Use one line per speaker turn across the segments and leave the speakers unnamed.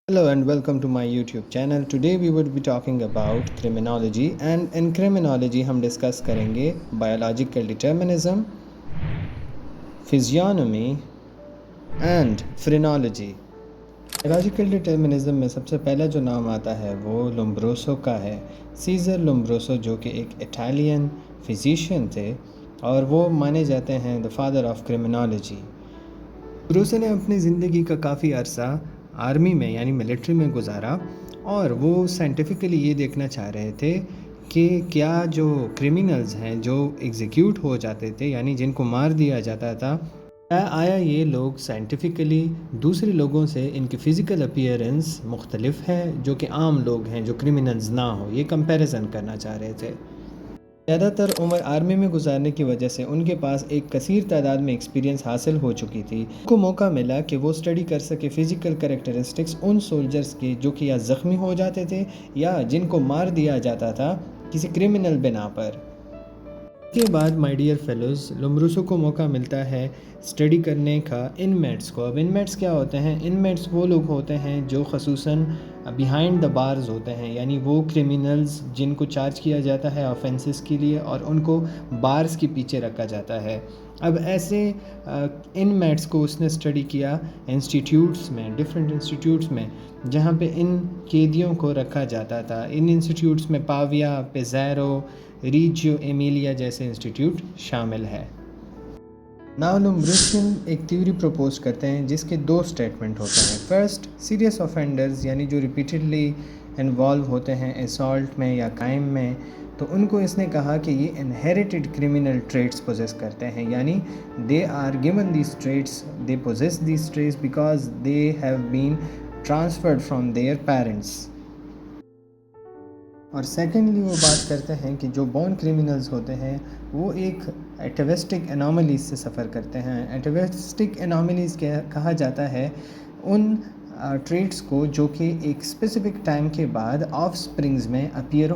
Hello and welcome to my YouTube channel. Today we would be talking about criminology, and in criminology हम discuss करेंगे biological determinism, physiognomy and phrenology. Biological determinism में सबसे पहला जो नाम आता है वो लोम्ब्रोसो का है। सीज़र लोम्ब्रोसो जो कि एक इटालियन फिजिशियन थे और वो माने जाते हैं द फादर ऑफ क्रिमिनोलॉजी। ब्रूसो ने अपनी ज़िंदगी का काफ़ी अरसा आर्मी में यानी मिलिट्री में गुजारा और वो साइंटिफिकली ये देखना चाह रहे थे कि क्या जो क्रिमिनल्स हैं जो एग्जीक्यूट हो जाते थे यानी जिनको मार दिया जाता था, क्या आया ये लोग साइंटिफिकली दूसरे लोगों से इनकी फ़िज़िकल अपीयरेंस मुख्तलिफ है जो कि आम लोग हैं जो क्रिमिनल्स ना हो, ये कंपैरिजन करना चाह रहे थे। ज़्यादातर उम्र आर्मी में गुजारने की वजह से उनके पास एक कसीर तादाद में एक्सपीरियंस हासिल हो चुकी थी। उनको मौका मिला कि वो स्टडी कर सके फ़िज़िकल करैक्टरिस्टिक्स उन सोल्जर्स के जो कि या ज़ख्मी हो जाते थे या जिनको मार दिया जाता था किसी क्रिमिनल बिना पर। के बाद माय डियर फेलोज़ लोम्ब्रोसो को मौका मिलता है स्टडी करने का इनमेट्स को। अब इनमेट्स क्या होते हैं? इनमेट्स वो लोग होते हैं जो ख़ुसूसन बिहाइंड द बार्स होते हैं, यानी वो क्रिमिनल्स जिनको चार्ज किया जाता है ऑफेंसेस के लिए और उनको बार्स के पीछे रखा जाता है। अब ऐसे इनमेट्स को उसने स्टडी किया इंस्टीट्यूट्स में, डिफरेंट इंस्टीट्यूट्स में जहाँ पे इन कैदियों को रखा जाता था। इन इंस्टीट्यूट्स में पाविया, पेज़ेरो, रीजियो एमिलिया जैसे इंस्टीट्यूट शामिल है। नाउ लोम्ब्रोसियन एक थ्योरी प्रपोज करते हैं जिसके दो स्टेटमेंट होते हैं। फर्स्ट, सीरियस ऑफेंडर्स यानी जो रिपीटेडली इन्वॉल्व होते हैं असॉल्ट में या क्राइम में, तो उनको इसने कहा कि ये इनहेरिटेड क्रिमिनल ट्रेट्स पोजेस करते हैं, यानी they are given these traits, they possess these traits because they have been transferred from their parents. और सेकेंडली वो बात करते हैं कि जो बॉर्न क्रिमिनल्स होते हैं वो एक एटाविस्टिक एनॉमलीज से सफ़र करते हैं। एटाविस्टिक एनॉमलीज कहा जाता है उन ट्रेट्स को जो कि एक स्पेसिफिक टाइम के बाद ऑफ स्प्रिंग्स में अपीयर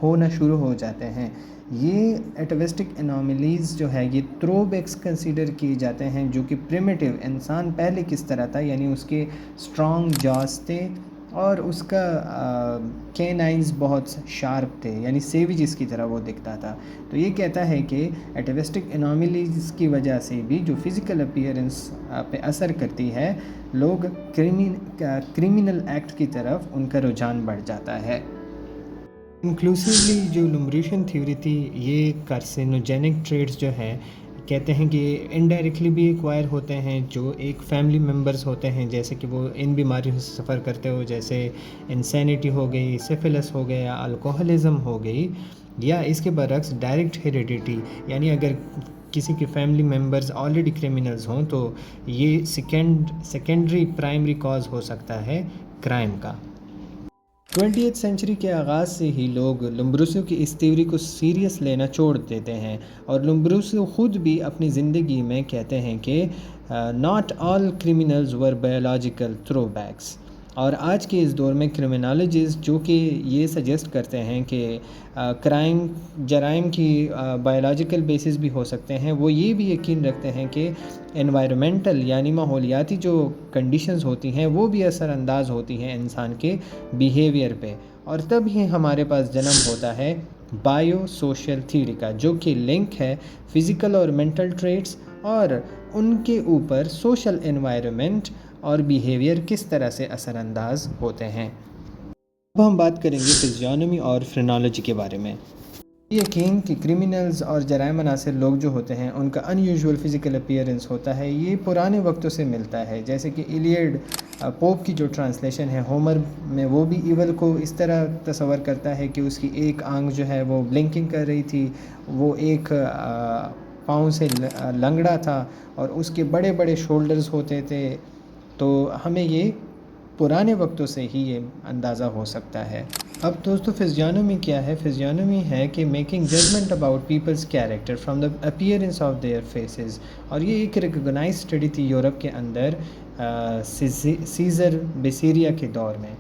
होना शुरू हो जाते हैं। ये एटाविस्टिक एनॉमलीज जो है ये थ्रोबैक्स कंसीडर किए जाते हैं जो कि प्रिमिटिव इंसान पहले किस तरह था, यानी उसके स्ट्रॉन्ग जॉस थे और उसका कैनाइंस बहुत शार्प थे, यानी सेविजेस की तरह वो दिखता था। तो ये कहता है कि एटाविस्टिक एनॉमलीज की वजह से भी जो फ़िज़िकल अपीयरेंस पे असर करती है, लोग क्रिमिनल एक्ट की तरफ उनका रुझान बढ़ जाता है। इंक्लूसिवली जो लोम्ब्रोसियन थ्योरी थी, ये कार्सिनोजेनिक ट्रेड्स जो हैं कहते हैं कि इनडायरेक्टली भी एक्वायर होते हैं जो एक फैमिली मेम्बर्स होते हैं, जैसे कि वो इन बीमारियों से सफ़र करते हो, जैसे इंसैनिटी हो गई, सिफिलिस हो गया, अल्कोहलिज्म हो गई, या इसके बरक्स डायरेक्ट हेरिडिटी, यानी अगर किसी के फैमिली मेम्बर्स ऑलरेडी क्रिमिनल्स हों तो ये सेकेंडरी प्राइमरी कॉज हो सकता है क्राइम का। 20th सेंचुरी के आगाज़ से ही लोग लोम्ब्रोसो की इस थ्योरी को सीरियस लेना छोड़ देते हैं और लोम्ब्रोसो ख़ुद भी अपनी ज़िंदगी में कहते हैं कि not all criminals were biological थ्रोबैक्स। और आज के इस दौर में क्रिमिनोलॉजिस्ट जो कि ये सजेस्ट करते हैं कि जराइम की बायोलॉजिकल बेसिस भी हो सकते हैं, वो ये भी यकीन रखते हैं कि एनवायरमेंटल यानी माहौलियाती जो कंडीशंस होती हैं वो भी असरअंदाज होती हैं इंसान के बिहेवियर पे, और तब ही हमारे पास जन्म होता है बायो सोशल थ्योरी का, जो कि लिंक है फ़िज़िकल और मेंटल ट्रेट्स और उनके ऊपर सोशल एनवायरनमेंट और बिहेवियर किस तरह से असरअंदाज होते हैं। अब हम बात करेंगे फिजियोनॉमी और फ्रेनोलॉजी के बारे में। यकीन कि क्रिमिनल्स और जराइम अनासिर लोग जो होते हैं उनका अनयूजुअल फ़िज़िकल अपीयरेंस होता है, ये पुराने वक्तों से मिलता है। जैसे कि इलियड पोप की जो ट्रांसलेशन है होमर में, वो भी ईवल को इस तरह तस्वर करता है कि उसकी एक आंख जो है वो ब्लिंकिंग कर रही थी, वो एक पाँव से लंगड़ा था और उसके बड़े बड़े शोल्डर्स होते थे। तो हमें ये पुराने वक्तों से ही ये अंदाज़ा हो सकता है। अब दोस्तों फिजियोनॉमी क्या है? फिजियोनॉमी है कि making judgement about people's character from the appearance of their faces, और ये एक रिकॉग्नाइज स्टडी थी यूरोप के अंदर सीज़र बेसीरिया के दौर में।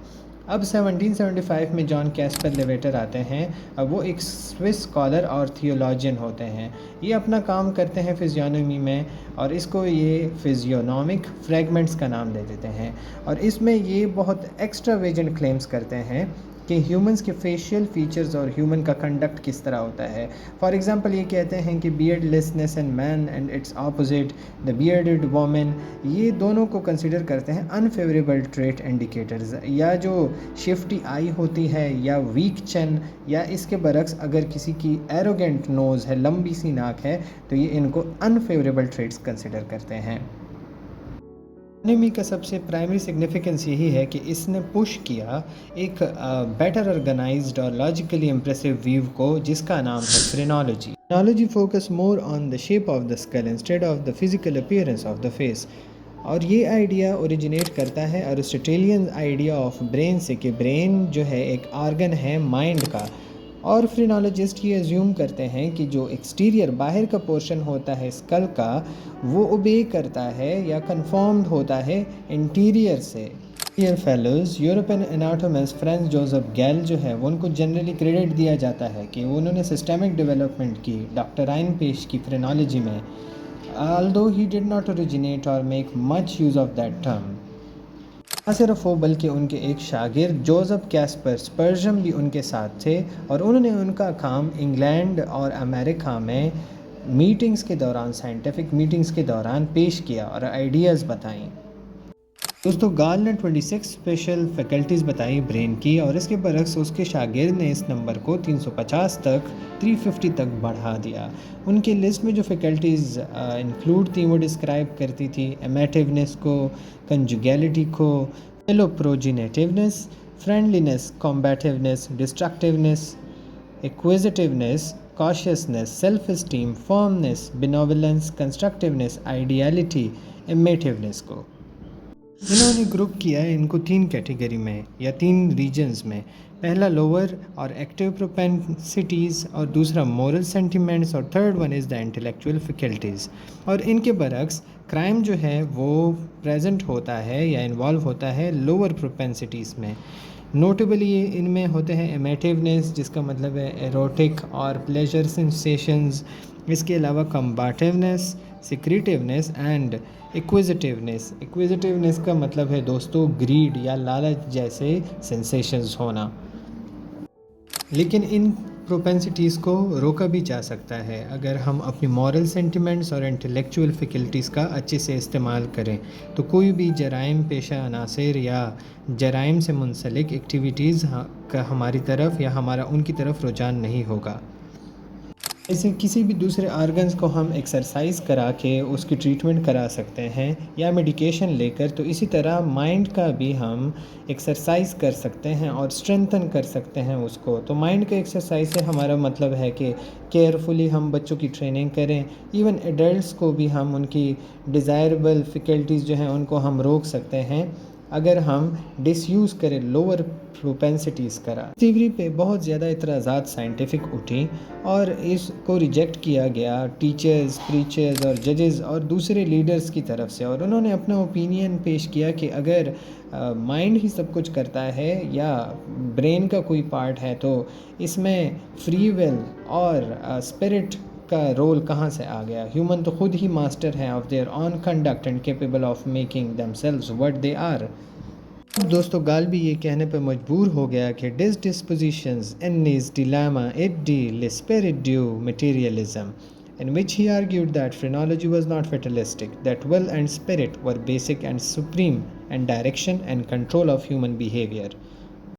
اب 1775 میں جان کیسپر لیویٹر آتے ہیں. اب وہ ایک سوئس اسکالر اور تھیولوجین ہوتے ہیں. یہ اپنا کام کرتے ہیں فزیونومی میں، اور اس کو یہ فزیونومک فریگمنٹس کا نام دے دیتے ہیں. اور اس میں یہ بہت ایکسٹرا ویجنٹ کلیمز کرتے ہیں کہ ہیومنس کے فیشیل فیچرز اور ہیومن کا کنڈکٹ کس طرح ہوتا ہے. فار ایگزامپل یہ کہتے ہیں کہ beardlessness in men and its opposite the bearded women, یہ دونوں کو کنسیڈر کرتے ہیں انفیوریبل ٹریٹ انڈیکیٹرز. یا جو شفٹی آئی ہوتی ہے یا ویک چن، یا اس کے برعکس اگر کسی کی ایروگینٹ نوز ہے، لمبی سی ناک ہے، تو یہ ان کو انفیوریبل ٹریٹس کنسیڈر کرتے ہیں. انیمی کا سب سے پرائمری سگنیفیکنس یہی ہے کہ اس نے پش کیا ایک بیٹر آرگنائزڈ اور لاجیکلی امپریسو ویو کو، جس کا نام ہے phrenology. Phrenology focus more on the shape of the skull instead of the physical appearance of the face. اور یہ آئیڈیا اوریجنیٹ کرتا ہے ایرسٹوٹیلین آئیڈیا آف برین سے، کہ برین جو ہے ایک آرگن ہے مائنڈ کا. اور فرینالوجسٹ یہ ایزیوم کرتے ہیں کہ جو ایکسٹیریئر باہر کا پورشن ہوتا ہے اسکل کا، وہ اوبے کرتا ہے یا کنفارمڈ ہوتا ہے انٹیریئر سے. Dear fellows, European anatomist Franz Joseph Gall جو ہے، وہ ان کو جنرلی کریڈٹ دیا جاتا ہے کہ انہوں نے سسٹمک ڈیولپمنٹ کی، ڈاکٹرائن پیش کی فرینالوجی میں. although he did not originate or make much use of that term. نہ صرف وہ بلکہ ان کے ایک شاگرد جوزف کیسپر سپرجم بھی ان کے ساتھ تھے، اور انہوں نے ان کا کام انگلینڈ اور امریکہ میں میٹنگز کے دوران، سائنٹیفک میٹنگز کے دوران پیش کیا اور آئیڈیاز بتائیں. دوستو، گال نے 26 اسپیشل فیکلٹیز بتائی برین کی، اور اس کے برعکس اس کے شاگرد نے اس نمبر کو 350 تک 350 تک بڑھا دیا. ان کی لسٹ میں جو فیکلٹیز انکلوڈ تھیں وہ ڈسکرائب کرتی تھی ایمیٹیونیس کو، کنجوگیلٹی کو، فیلوپروجینیٹیونیس، فرینڈلینس، کمبیٹیونیس، ڈسٹرکٹیونیس، ایکویزیٹیونیس، کاشیسنیس، سیلف اسٹیم، فارمنیس، بینوولنس، کنسٹرکٹیونیس، آئیڈیالٹی، امیٹیونیس کو. انہوں نے گروپ کیا ہے ان کو 3 کیٹیگری میں یا 3 ریجنز میں. پہلا لوور اور ایکٹیو پروپینسٹیز، اور دوسرا مورل سینٹیمنٹس، اور third one is the intellectual faculties. اور ان کے برعکس کرائم جو ہے وہ پریزنٹ ہوتا ہے یا انوالو ہوتا ہے لوور پروپینسٹیز میں. نوٹیبلی ان میں ہوتے ہیں امیٹیونیس، جس کا مطلب ہے ایروٹک اور پلیجر سینسیشنز. اس کے علاوہ کمبیٹیونیس، سیکریٹیونیس اینڈ ایکویزیٹیونیس. ایکویزیٹیونیس کا مطلب ہے دوستو گریڈ یا لالچ جیسے سینسیشنز ہونا. لیکن ان پروپینسٹیز کو روکا بھی جا سکتا ہے اگر ہم اپنی مورل سینٹیمنٹس اور انٹلیکچوئل فیکلٹیز کا اچھے سے استعمال کریں، تو کوئی بھی جرائم پیشہ عناصر یا جرائم سے منسلک ایکٹیویٹیز کا ہماری طرف یا ہمارا ان کی طرف رجحان نہیں ہوگا. ایسے کسی بھی دوسرے آرگنز کو ہم ایکسرسائز کرا کے اس کی ٹریٹمنٹ کرا سکتے ہیں یا میڈیکیشن لے کر، تو اسی طرح مائنڈ کا بھی ہم ایکسرسائز کر سکتے ہیں اور اسٹرینتھن کر سکتے ہیں اس کو. تو مائنڈ کا ایکسرسائز سے ہمارا مطلب ہے کہ کیئرفلی ہم بچوں کی ٹریننگ کریں. ایون ایڈلٹس کو بھی ہم ان کی ڈیزائربل فیکلٹیز جو ہیں ان کو ہم روک سکتے ہیں اگر ہم ڈس یوز کریں لوور پروپینسٹیز کرا. تھیوری پہ بہت زیادہ اعتراضات سائنٹیفک اٹھی اور اس کو ریجیکٹ کیا گیا ٹیچرز، پریچرز اور ججز اور دوسرے لیڈرز کی طرف سے، اور انہوں نے اپنا اوپینین پیش کیا کہ اگر مائنڈ ہی سب کچھ کرتا ہے یا برین کا کوئی پارٹ ہے، تو اس میں فری ول اور اسپرٹ کا رول کہاں سے آ گیا. ہیومن تو خود ہی ماسٹر ہیں of their own conduct and capable of making themselves what they are. دوستو، گال بھی یہ کہنے پہ مجبور ہو گیا کہ ڈس ڈسپوزیشنز انیز ڈیلاما ایٹ ڈی لسپیرٹ ڈیو میٹیریلزم، in which he argued that phrenology was not fatalistic, that will and spirit were basic and supreme, and direction and control of human behavior.